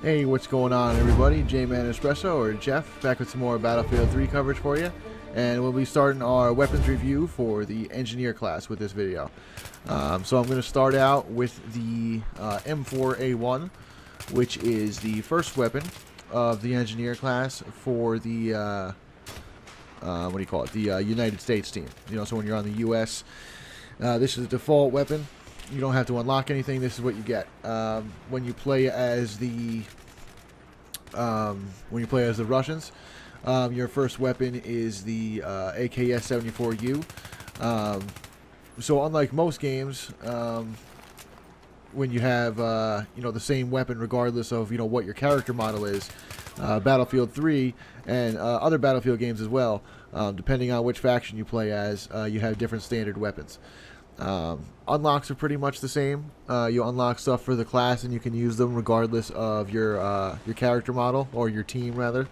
Hey, what's going on, everybody? J-Man Espresso, or Jeff, back with some more Battlefield 3 coverage for you. And we'll be starting our weapons review for the Engineer class with this video. So I'm going to start out with the M4A1, which is the first weapon of the Engineer class for the, what do you call it, the United States team. You know, so when you're on the U.S., this is a default weapon. You don't have to unlock anything. This is what you get when you play as the Russians. Your first weapon is the AKS-74U. So unlike most games, when you have the same weapon regardless of what your character model is, Battlefield 3 and other Battlefield games as well, depending on which faction you play as, you have different standard weapons. Unlocks are pretty much the same. You unlock stuff for the class and you can use them regardless of your character model, or your team rather.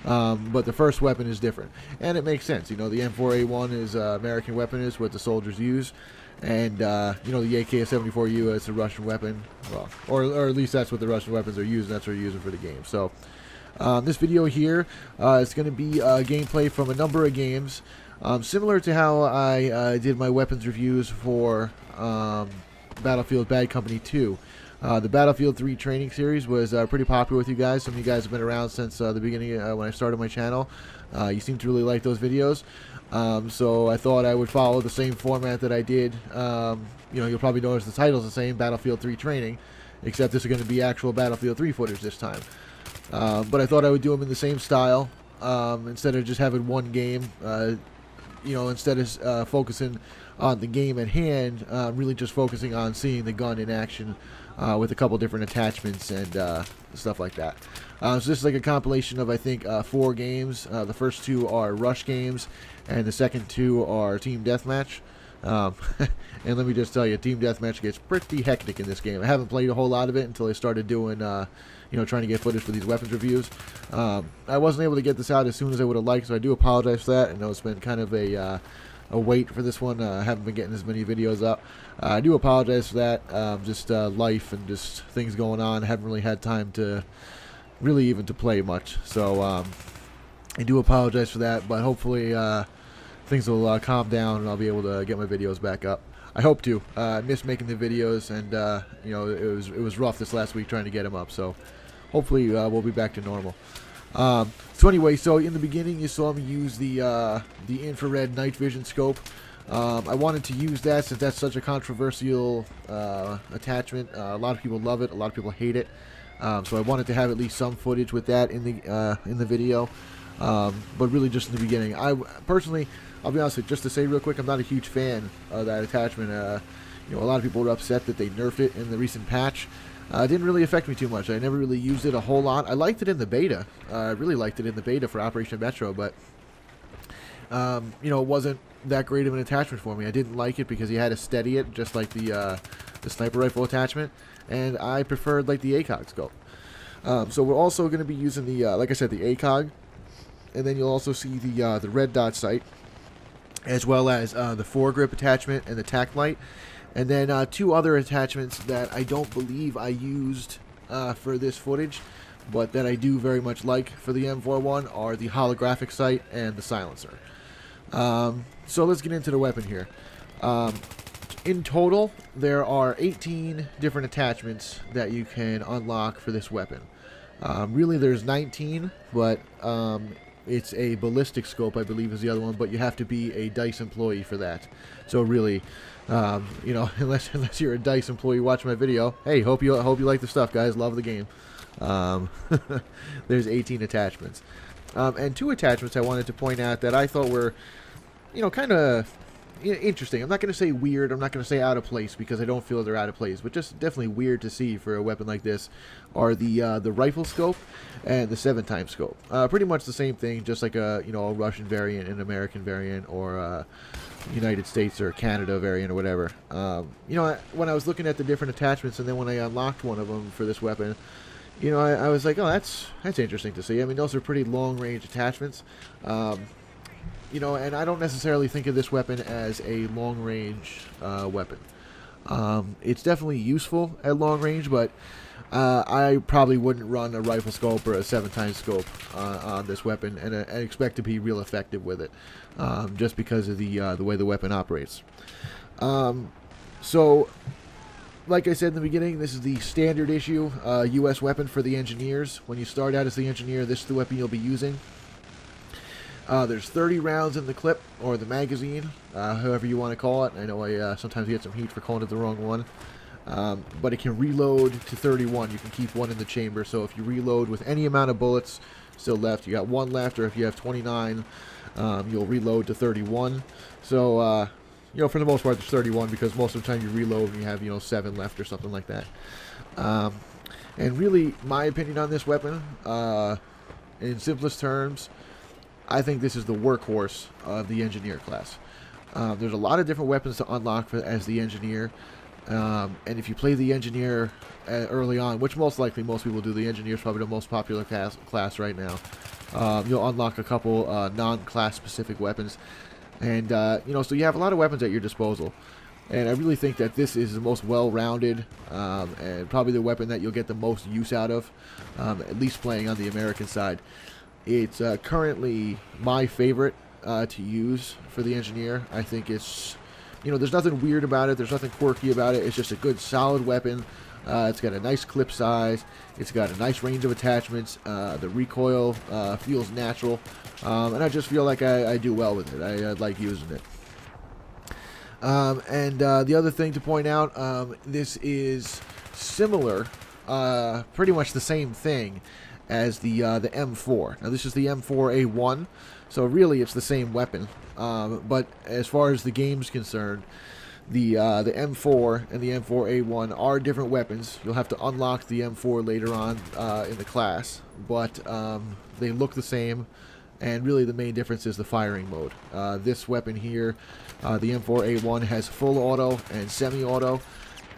But the first weapon is different, and it makes sense. The M4A1 is American weapon, is what the soldiers use, and the AK-74U is a Russian weapon. Well, or at least that's what the Russian weapons are using. That's what they're using for the game. So this video here is going to be gameplay from a number of games. Similar to how I did my weapons reviews for Battlefield Bad Company 2. The Battlefield 3 training series was pretty popular with you guys. Some of you guys have been around since the beginning when I started my channel. You seem to really like those videos. So I thought I would follow the same format that I did. You'll probably notice the title's the same, Battlefield 3 Training, except this is going to be actual Battlefield 3 footage this time. But I thought I would do them in the same style, instead of just having one game. Instead of focusing on the game at hand, really just focusing on seeing the gun in action with a couple different attachments and stuff like that. So this is like a compilation of, I think, 4 games. The first 2 are rush games, and the second 2 are team deathmatch. And let me just tell you, team deathmatch gets pretty hectic in this game. I haven't played a whole lot of it until I started doing trying to get footage for these weapons reviews. I wasn't able to get this out as soon as I would have liked, so I do apologize for that. I know it's been kind of a wait for this one. I haven't been getting as many videos up. I do apologize for that. Just life and just things going on. I haven't really had time to really even to play much. So I do apologize for that, but hopefully things will calm down and I'll be able to get my videos back up. I hope to. I missed making the videos, and it was rough this last week trying to get them up. So hopefully we'll be back to normal. So anyway, so in the beginning you saw me use the infrared night vision scope. I wanted to use that since that's such a controversial attachment. A lot of people love it. A lot of people hate it. So I wanted to have at least some footage with that in the video. But really just in the beginning, I personally, I'll be honest with you, just to say real quick, I'm not a huge fan of that attachment. A lot of people were upset that they nerfed it in the recent patch. It didn't really affect me too much. I never really used it a whole lot. I liked it in the beta. I really liked it in the beta for Operation Metro, but it wasn't that great of an attachment for me. I didn't like it because you had to steady it, just like the sniper rifle attachment, and I preferred like the ACOG scope. So we're also going to be using the, like I said, the ACOG, and then you'll also see the red dot sight, as well as the foregrip attachment and the tack light. And then 2 other attachments that I don't believe I used for this footage, but that I do very much like for the M4A1 are the holographic sight and the silencer. So let's get into the weapon here. In total, there are 18 different attachments that you can unlock for this weapon. Really, there's 19, but it's a ballistic scope, I believe, is the other one, but you have to be a DICE employee for that. So really, unless you're a DICE employee watching my video, hey, hope you like the stuff, guys. Love the game. There's 18 attachments, and 2 attachments I wanted to point out that I thought were, kind of interesting. I'm not going to say weird. I'm not going to say out of place, because I don't feel they're out of place, but just definitely weird to see for a weapon like this. Are the rifle scope and the 7x scope. Pretty much the same thing, just like a a Russian variant, an American variant, or United States or Canada variant or whatever. When I was looking at the different attachments, and then when I unlocked one of them for this weapon, I was like, oh, that's interesting to see. I mean, those are pretty long range attachments. And I don't necessarily think of this weapon as a long range weapon. It's definitely useful at long range, but I probably wouldn't run a rifle scope or a 7x scope on this weapon and expect to be real effective with it, just because of the way the weapon operates. So, like I said in the beginning, this is the standard issue U.S. weapon for the engineers. When you start out as the engineer, this is the weapon you'll be using. There's 30 rounds in the clip, or the magazine, however you want to call it. I know I sometimes get some heat for calling it the wrong one. But it can reload to 31. You can keep one in the chamber. So if you reload with any amount of bullets still left, you got one left, or if you have 29, you'll reload to 31. So, you know, for the most part, there's 31 because most of the time you reload and you have, you know, 7 left or something like that. And really, my opinion on this weapon, in simplest terms, I think this is the workhorse of the engineer class. There's a lot of different weapons to unlock as the engineer. And if you play the engineer early on, which most likely most people do, the engineer is probably the most popular class right now. You'll unlock a couple non-class specific weapons. And, you know, so you have a lot of weapons at your disposal. And I really think that this is the most well-rounded and probably the weapon that you'll get the most use out of, at least playing on the American side. It's currently my favorite to use for the engineer. I think it's, you know, there's nothing weird about it. There's nothing quirky about it. It's just a good, solid weapon. It's got a nice clip size. It's got a nice range of attachments. The recoil feels natural. And I just feel like I do well with it. I like using it. And the other thing to point out, this is similar, pretty much the same thing as the M4. Now this is the M4A1, so really it's the same weapon. But as far as the game's concerned, the M4 and the M4A1 are different weapons. You'll have to unlock the M4 later on in the class, but they look the same. And really the main difference is the firing mode. This weapon here, the M4A1, has full auto and semi-auto,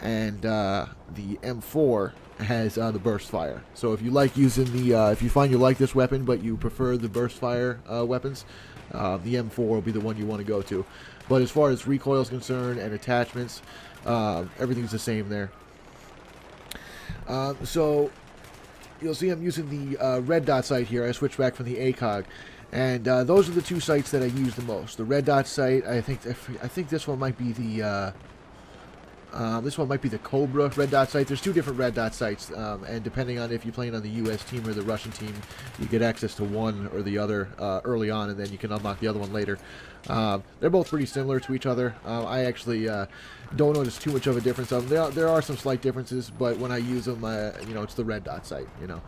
and the M4 has the burst fire. So if you like using the, if you find you like this weapon but you prefer the burst fire weapons, the M4 will be the one you want to go to. But as far as recoil is concerned and attachments, everything's the same there. So you'll see I'm using the red dot sight here. I switched back from the ACOG. And those are the two sights that I use the most. The red dot sight, I think this one might be the Cobra red dot sight. There's two different red dot sights, and depending on if you're playing on the U.S. team or the Russian team, you get access to one or the other early on, and then you can unlock the other one later. They're both pretty similar to each other. I actually don't notice too much of a difference of them. There are some slight differences, but when I use them, you know, it's the red dot sight. You know,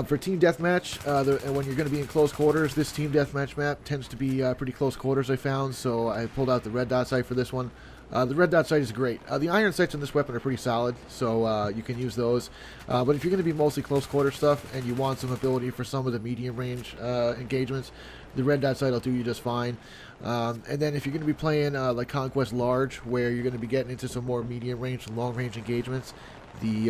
for team deathmatch, and when you're going to be in close quarters, this team deathmatch map tends to be pretty close quarters, I found, so I pulled out the red dot sight for this one. The red dot sight is great. The iron sights on this weapon are pretty solid, so you can use those. But if you're going to be mostly close quarter stuff and you want some ability for some of the medium range engagements, the red dot sight will do you just fine. And then if you're going to be playing like Conquest Large, where you're going to be getting into some more medium range and long range engagements, the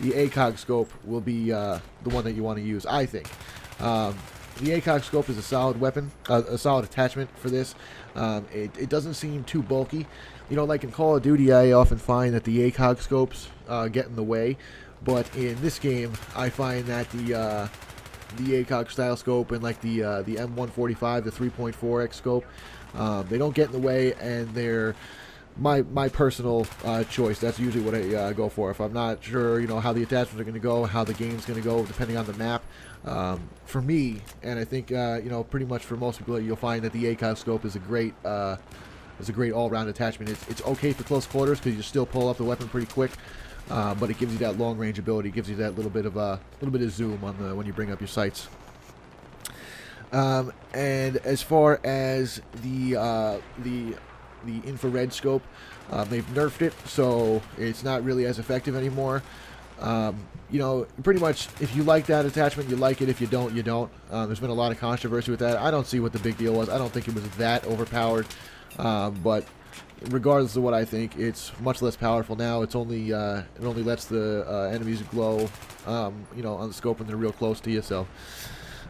ACOG scope will be the one that you want to use, I think. The ACOG scope is a solid weapon, a solid attachment for this. It doesn't seem too bulky. You know, like in Call of Duty, I often find that the ACOG scopes get in the way. But in this game, I find that the ACOG style scope and like the M145, the 3.4x scope, they don't get in the way, and they're my personal choice. That's usually what I go for. If I'm not sure, you know, how the attachments are going to go, how the game's going to go, depending on the map. For me, and I think you know, pretty much for most people, you'll find that the ACOG scope is a great all-round attachment. It's okay for close quarters because you still pull up the weapon pretty quick, but it gives you that long-range ability. It gives you that little bit of zoom on when you bring up your sights. And as far as the infrared scope, they've nerfed it, so it's not really as effective anymore. You know, pretty much if you like that attachment, you like it. If you don't, you don't. There's been a lot of controversy with that. I don't see what the big deal was. I don't think it was that overpowered. But regardless of what I think, it's much less powerful now. It's only it only lets the enemies glow, you know, on the scope when they're real close to you. So,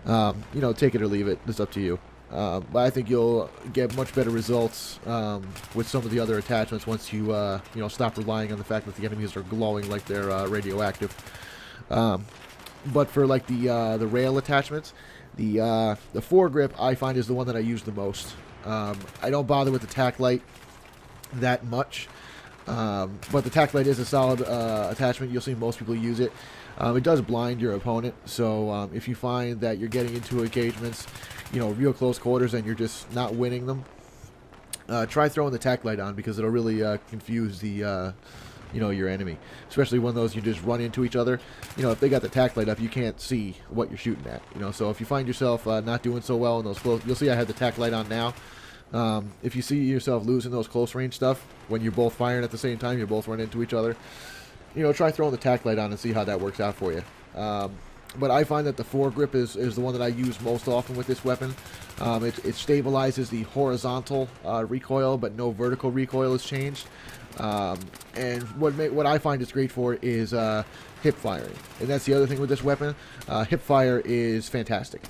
you know, take it or leave it. It's up to you. But I think you'll get much better results with some of the other attachments once you stop relying on the fact that the enemies are glowing like they're radioactive. But for like the rail attachments, the foregrip I find is the one that I use the most. I don't bother with the tack light that much, but the tack light is a solid attachment. You'll see most people use it. It does blind your opponent, so if you find that you're getting into engagements, real close quarters, and you're just not winning them, try throwing the tack light on, because it'll really confuse the your enemy, especially when those you just run into each other. If they got the tack light up, you can't see what you're shooting at. So if you find yourself not doing so well in those close, you'll see I have the tack light on now. If you see yourself losing those close range stuff when you're both firing at the same time, you both run into each other, try throwing the tack light on and see how that works out for you. But I find that the foregrip is the one that I use most often with this weapon. It stabilizes the horizontal recoil, but no vertical recoil is changed. And what I find it's great for is hip firing, and that's the other thing with this weapon. Hip fire is fantastic.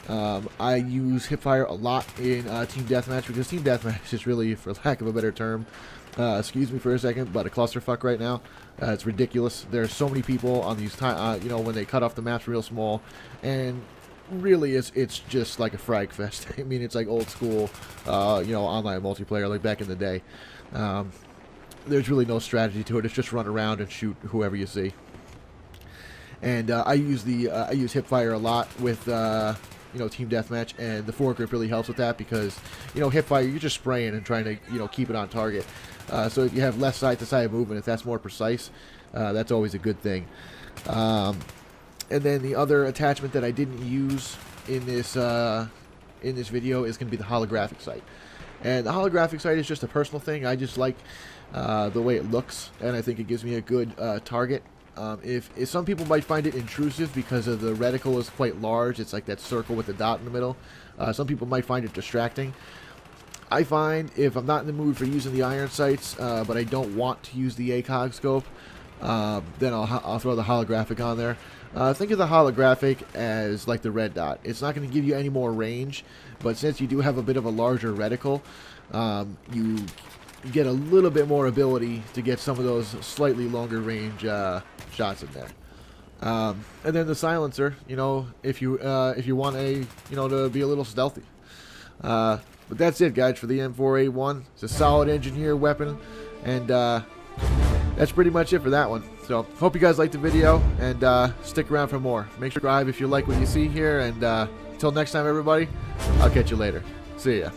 I use hip fire a lot in team deathmatch, because team deathmatch is really, for lack of a better term, excuse me for a second, but a clusterfuck right now. It's ridiculous. There's so many people on these when they cut off the maps real small, and really it's just like a frag fest. I mean, it's like old school online multiplayer, like back in the day. There's really no strategy to it. It's just run around and shoot whoever you see. And I use hip fire a lot with team deathmatch, and the foregrip really helps with that, because hip fire, you're just spraying and trying to keep it on target. So if you have left side to side movement, if that's more precise, that's always a good thing. And then the other attachment that I didn't use in this video is going to be the holographic sight. And the holographic sight is just a personal thing. I just like the way it looks, and I think it gives me a good target. If some people might find it intrusive because of the reticle is quite large, it's like that circle with the dot in the middle. Some people might find it distracting. I find if I'm not in the mood for using the iron sights, but I don't want to use the ACOG scope, then I'll throw the holographic on there. Think of the holographic as like the red dot. It's not going to give you any more range, but since you do have a bit of a larger reticle, you get a little bit more ability to get some of those slightly longer range shots in there. And then the silencer, if you want to be a little stealthy. But that's it, guys, for the M4A1. It's a solid engineer weapon, and that's pretty much it for that one. So hope you guys liked the video, and stick around for more. Make sure to subscribe if you like what you see here, and until next time, everybody, I'll catch you later. See ya.